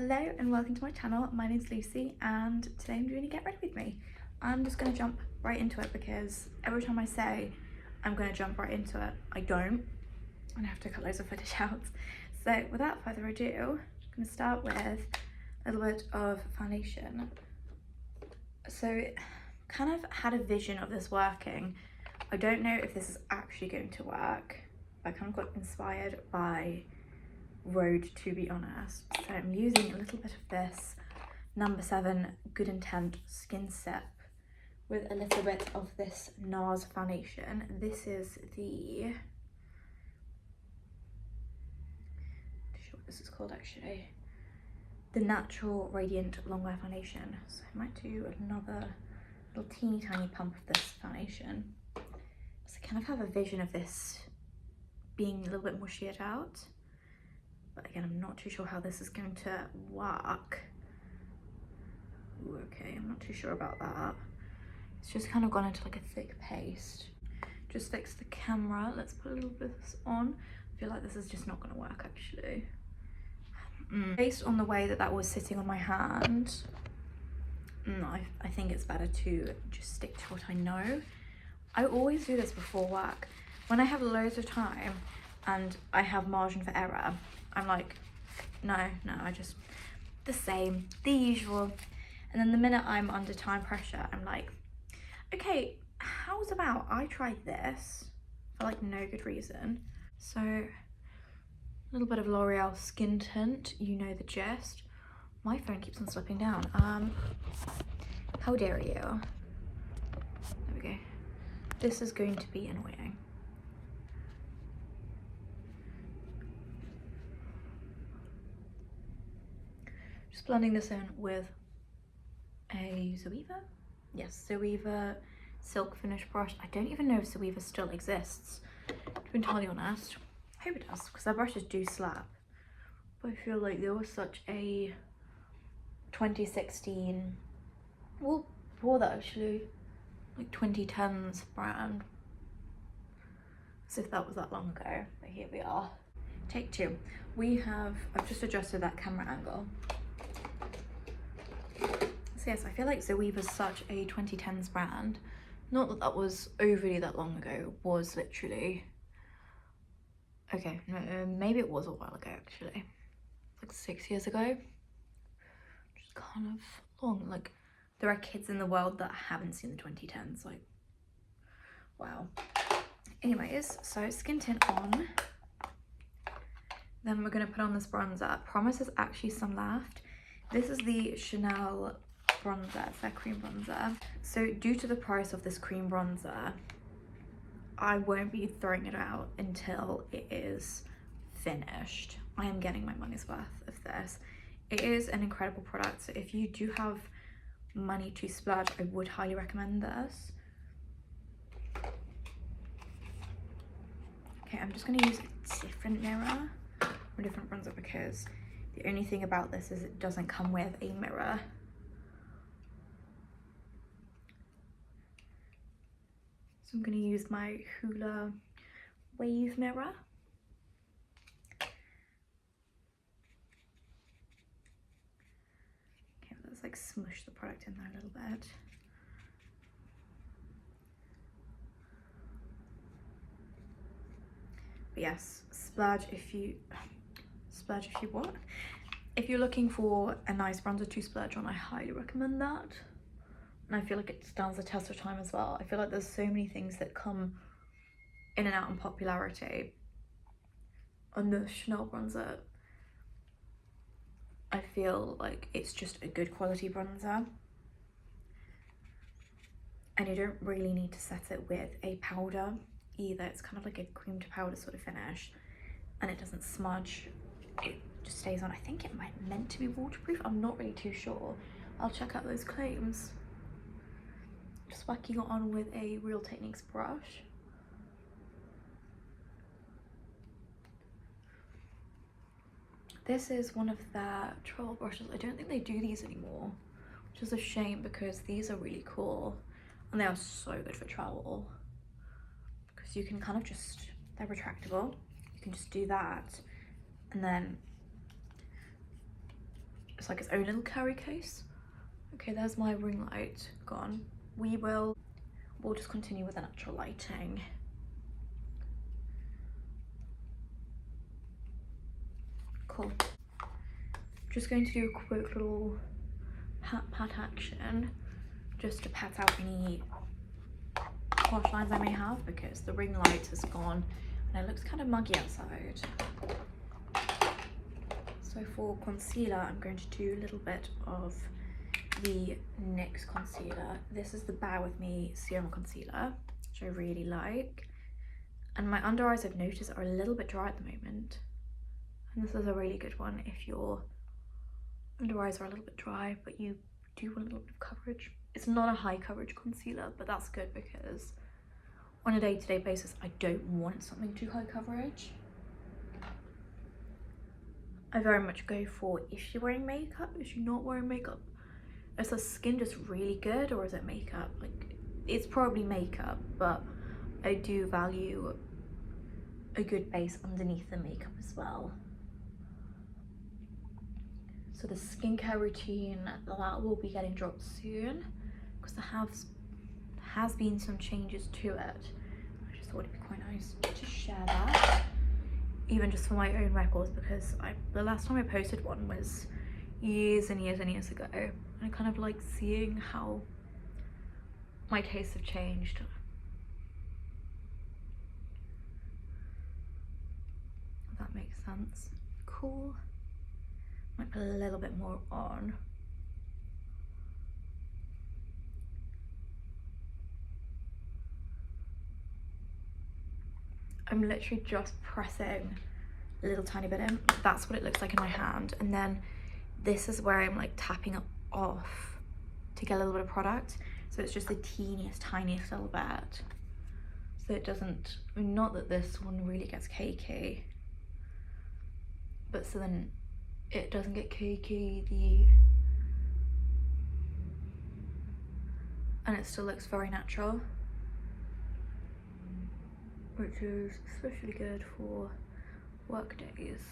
Hello and welcome to my channel. My name's Lucy and today I'm doing a get ready with me. I'm just going to jump right into it because every time I say I'm going to jump right into it, I don't, and I have to cut loads of footage out. So without further ado, I'm going to start with a little bit of foundation. So kind of had a vision of this working. I don't know if this is actually going to work. I kind of got inspired by Rhode, to be honest. So I'm using a little bit of this number 7 Good Intent Skin Sip with a little bit of this NARS foundation. This is the, I'm not sure what this is called actually, the Natural Radiant Longwear Foundation. So I might do another little teeny tiny pump of this foundation. So I kind of have a vision of this being a little bit more sheared out. But again, I'm not too sure how this is going to work. Ooh, okay, I'm not too sure about that. It's just kind of gone into like a thick paste. Just fix the camera. Let's put a little bit of this on. I feel like this is just not going to work actually. Based on the way that was sitting on my hand, I think it's better to just stick to what I know. I always do this before work. When I have loads of time and I have margin for error, I'm like, no, I just, the same, the usual. And then the minute I'm under time pressure, I'm like, okay, how's about I try this for like no good reason. So a little bit of L'Oreal Skin Tint, you know the gist. My phone keeps on slipping down. How dare you? There we go. This is going to be annoying. Just blending this in with a Zoeva. Yes, Zoeva Silk Finish brush. I don't even know if Zoeva still exists, to be entirely honest. I hope it does, because their brushes do slap. But I feel like there was such a 2016, well, before that actually, like 2010s brand. As if that was that long ago, but here we are. Take 2. I've just adjusted that camera angle. So yes, I feel like Zoeva is such a 2010s brand. Not that that was overly that long ago, it was literally, okay, maybe it was a while ago actually, like 6 years ago. Just kind of long, like there are kids in the world that haven't seen the 2010s, like, wow. Anyways, so skin tint on. Then we're gonna put on this bronzer. I promise there's actually some left. This is the Chanel bronzer, it's their cream bronzer. So due to the price of this cream bronzer, I won't be throwing it out until it is finished. I am getting my money's worth of this. It is an incredible product, so if you do have money to splurge, I would highly recommend this. Okay, I'm just gonna use a different mirror, or a different bronzer, because the only thing about this is it doesn't come with a mirror. So I'm going to use my Hoola Wave mirror. Okay, let's like smush the product in there a little bit. But yes, splurge if you what? If you're looking for a nice bronzer to splurge on, I highly recommend that. And I feel like it stands the test of time as well. I feel like there's so many things that come in and out in popularity. On the Chanel bronzer, I feel like it's just a good quality bronzer. And you don't really need to set it with a powder either. It's kind of like a cream to powder sort of finish. And it doesn't smudge. It just stays on. I think it meant to be waterproof. I'm not really too sure. I'll check out those claims. Just whacking it on with a Real Techniques brush. This is one of their travel brushes. I don't think they do these anymore, which is a shame because these are really cool and they are so good for travel because you can kind of just, they're retractable. You can just do that and then just like its own little carry case. Okay, there's my ring light gone. We'll just continue with the natural lighting. Cool. Just going to do a quick little pat action just to pat out any harsh lines I may have, because the ring light is gone and it looks kind of muggy outside. So for concealer, I'm going to do a little bit of the NYX concealer. This is the Bear With Me Serum Concealer, which I really like. And my under eyes, I've noticed, are a little bit dry at the moment. And this is a really good one if your under eyes are a little bit dry, but you do want a little bit of coverage. It's not a high coverage concealer, but that's good because on a day-to-day basis, I don't want something too high coverage. I very much go for if you're wearing makeup, if you're not wearing makeup. Is the skin just really good, or is it makeup? Like, it's probably makeup, but I do value a good base underneath the makeup as well. So the skincare routine, that will be getting dropped soon, because there has been some changes to it. I just thought it'd be quite nice to share that, even just for my own records, because the last time I posted one was years and years and years ago. I kind of like seeing how my tastes have changed. If that makes sense. Cool. Might put a little bit more on. I'm literally just pressing a little tiny bit in. That's what it looks like in my hand. And then this is where I'm like tapping it off to get a little bit of product. So it's just the teeniest, tiniest little bit. So it doesn't, I mean, not that this one really gets cakey, but so then it doesn't get cakey, and it still looks very natural, which is especially good for work days.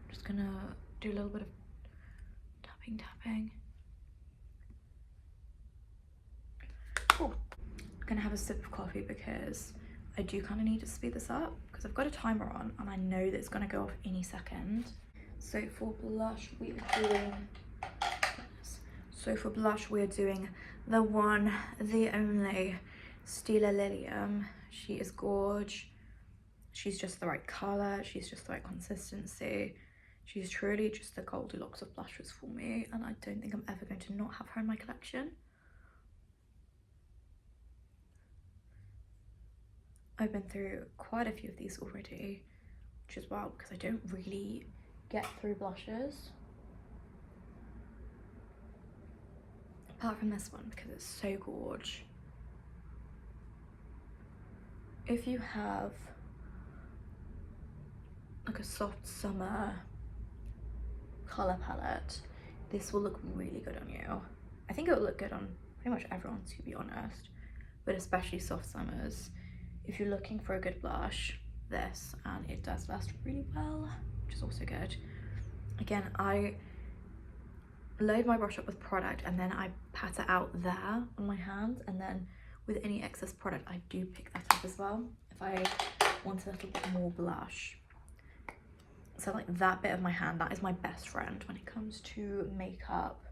Just gonna do a little bit of tapping. Cool. I'm gonna have a sip of coffee because I do kind of need to speed this up, because I've got a timer on and I know that it's gonna go off any second. So for blush, we are doing the one, the only Stila Lilium. She is gorge. She's just the right color. She's just the right consistency. She's truly just the Goldilocks of blushes for me, and I don't think I'm ever going to not have her in my collection. I've been through quite a few of these already, which is wild because I don't really get through blushes. Apart from this one, because it's so gorge. If you have like a soft summer color palette, this will look really good on you. I think it will look good on pretty much everyone, to be honest, but especially soft summers. If you're looking for a good blush, this, and it does last really well, which is also good. Again, I load my brush up with product and then I pat it out there on my hands, and then with any excess product I do pick that up as well if I want a little bit more blush. So like that bit of my hand, that is my best friend when it comes to makeup.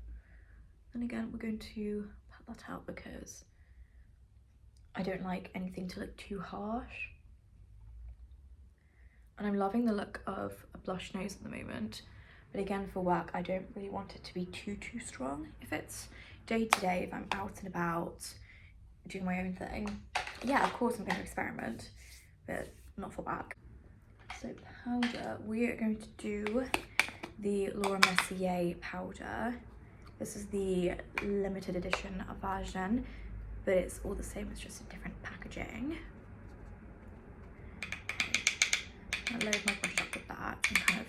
And again, we're going to pat that out because I don't like anything to look too harsh. And I'm loving the look of a blush nose at the moment. But again, for work, I don't really want it to be too strong. If it's day to day, if I'm out and about doing my own thing, yeah, of course I'm going to experiment, but not for work. So powder, we are going to do the Laura Mercier powder. This is the limited edition version, but it's all the same, it's just a different packaging. I'll load my brush up with that and kind of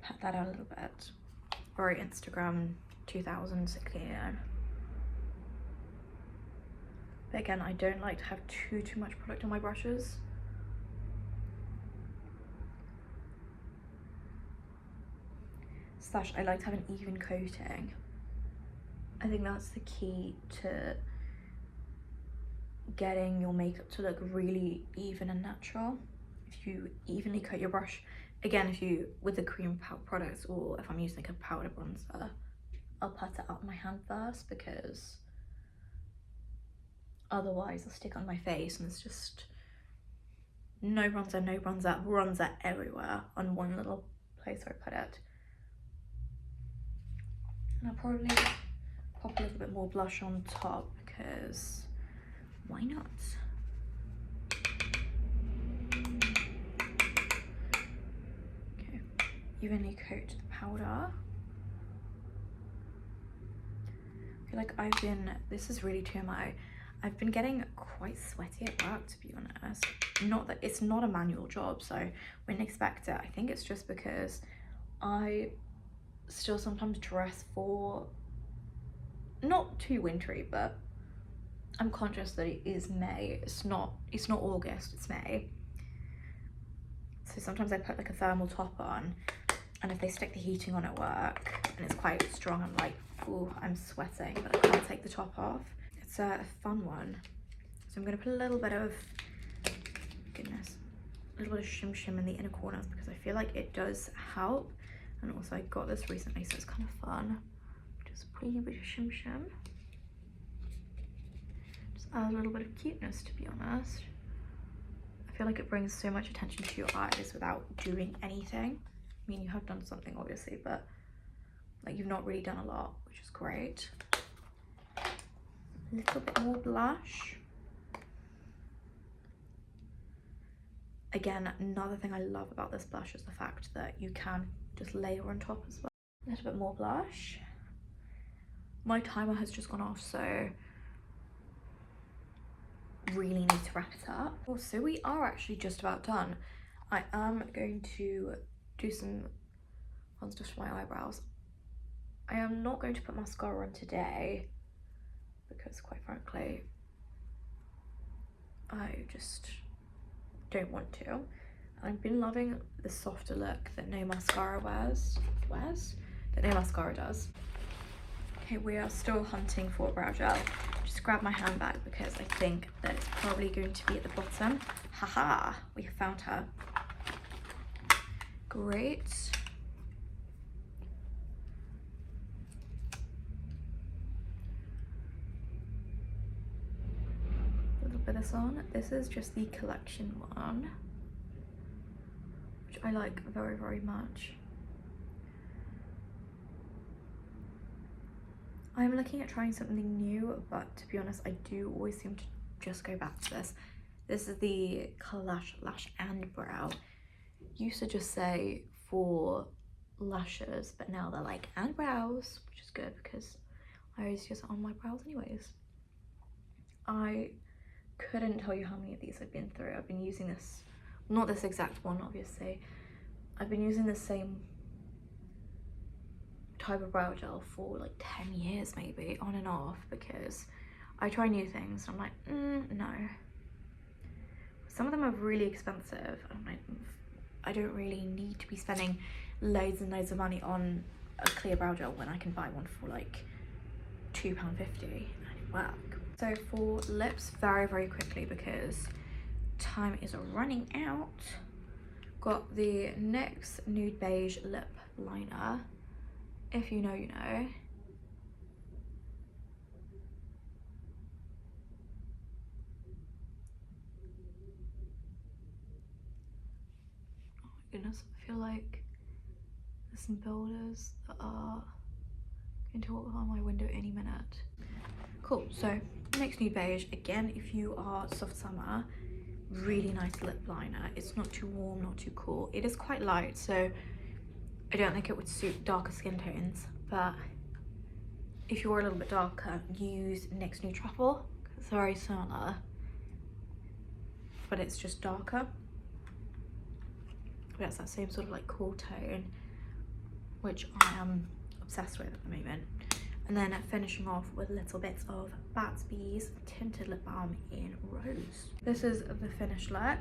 pat that out a little bit. Very Instagram 2016. But again, I don't like to have too much product on my brushes. Slash, I like to have an even coating. I think that's the key to getting your makeup to look really even and natural. If you evenly coat your brush, again, if you, with the cream products, or if I'm using like a powder bronzer, I'll pat it out on my hand first, because otherwise I'll stick on my face and it's just no bronzer everywhere on one little place where I put it. And I'll probably pop a little bit more blush on top, because why not? Okay, evenly coat the powder. I feel like this is really TMI, I've been getting quite sweaty at work, to be honest. Not that it's not a manual job, so I wouldn't expect it. I think it's just because I still sometimes dress for not too wintry, but I'm conscious that it is May. It's not August, it's May. So sometimes I put like a thermal top on, and if they stick the heating on at work and it's quite strong, I'm like, ooh, I'm sweating, but I can't take the top off. It's a fun one. So I'm gonna put a little bit of, goodness, a little bit of shim shim in the inner corners, because I feel like it does help. And also I got this recently, so it's kind of fun. Just put a bit of shim shim. Just add a little bit of cuteness, to be honest. I feel like it brings so much attention to your eyes without doing anything. I mean, you have done something obviously, but like you've not really done a lot, which is great. A little bit more blush. Again, another thing I love about this blush is the fact that you can just layer on top as well. A little bit more blush. My timer has just gone off, so really need to wrap it up. So we are actually just about done. I am going to do some fun stuff to my eyebrows. I am not going to put mascara on today, because quite frankly, I just don't want to. I've been loving the softer look that no mascara that no mascara does. Okay, we are still hunting for a brow gel. Just grab my handbag because I think that it's probably going to be at the bottom. Haha, we have found her. Great. A little bit of this on. This is just the collection one, which I like very, very much. I'm looking at trying something new, but to be honest, I do always seem to just go back to this. This is the Kalash Lash and Brow. Used to just say for lashes, but now they're like and brows, which is good because I always use it on my brows anyways. I couldn't tell you how many of these I've been through. I've been using this, not this exact one obviously, I've been using the same type of brow gel for like 10 years maybe, on and off, because I try new things and I'm like, no. Some of them are really expensive. I'm like, I don't really need to be spending loads and loads of money on a clear brow gel when I can buy one for like £2.50 and it work. So for lips, very, very quickly because time is running out, got the NYX Nude Beige Lip Liner. If you know, you know. Oh my goodness, I feel like there's some builders that are going to walk on my window any minute. Cool, so NYX Nude Beige, again, if you are soft summer, really nice lip liner. It's not too warm, not too cool. It is quite light, so I don't think it would suit darker skin tones, but if you're a little bit darker, use NYX Nude Truffle. It's very similar, but it's just darker. But it's that same sort of like cool tone, which I am obsessed with at the moment. And then finishing off with little bits of Batsby's Tinted Lip Balm in Rose. This is the finished look,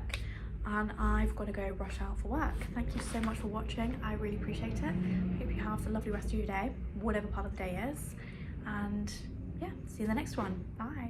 and I've got to go rush out for work. Thank you so much for watching. I really appreciate it. Hope you have a lovely rest of your day, whatever part of the day is. And yeah, see you in the next one. Bye.